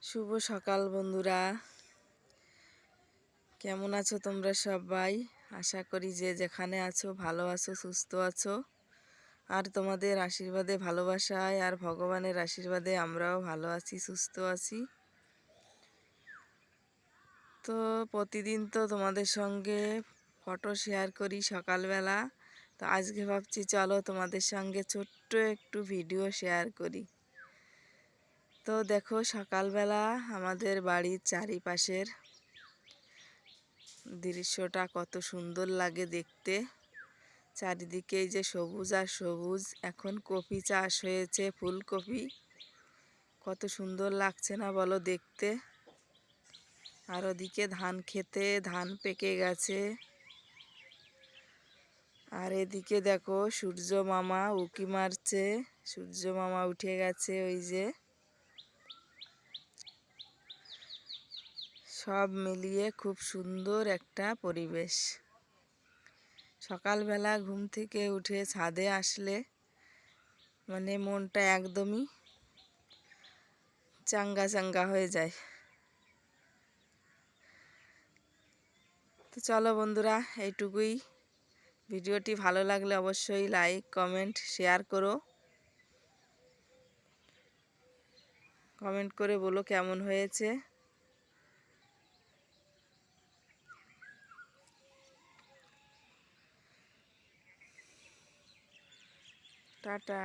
শুভ সকাল বন্ধুরা, কেমন আছো তোমরা সবাই? আশা করি যে যেখানে আছো ভালো আছো, সুস্থ আছো। আর তোমাদের আশীর্বাদে, ভালোবাসায় আর ভগবানের আশীর্বাদে আমরাও ভালো আছি, সুস্থ আছি। তো প্রতিদিন তো তোমাদের সঙ্গে ফটো শেয়ার করি সকালবেলা। তো আজকে ভাবছি চলো তোমাদের সঙ্গে ছোট্ট একটু ভিডিও শেয়ার করি। তো দেখো সকালবেলা আমাদের বাড়ির চারিপাশের দৃশ্যটা কত সুন্দর লাগে দেখতে। চারিদিকে এই যে সবুজ আর সবুজ, এখন কপি চাষ হয়েছে, ফুলকপি। কত সুন্দর লাগছে না বলো দেখতে। আর ওদিকে ধান খেতে ধান পেকে গেছে। আর এদিকে দেখো সূর্য মামা উঁকি মারছে, সূর্য মামা উঠে গেছে ওই যে। সব মিলিয়ে খুব সুন্দর একটা পরিবেশ। সকালবেলা ঘুম থেকে উঠে ছাদে আসলে মানে মনটা একদমই চাঙ্গা চাঙ্গা হয়ে যায়। তো চলো বন্ধুরা, এইটুকুই। ভিডিওটি ভালো লাগলে অবশ্যই লাইক, কমেন্ট, শেয়ার করো। কমেন্ট করে বলো কেমন হয়েছে। টাটা।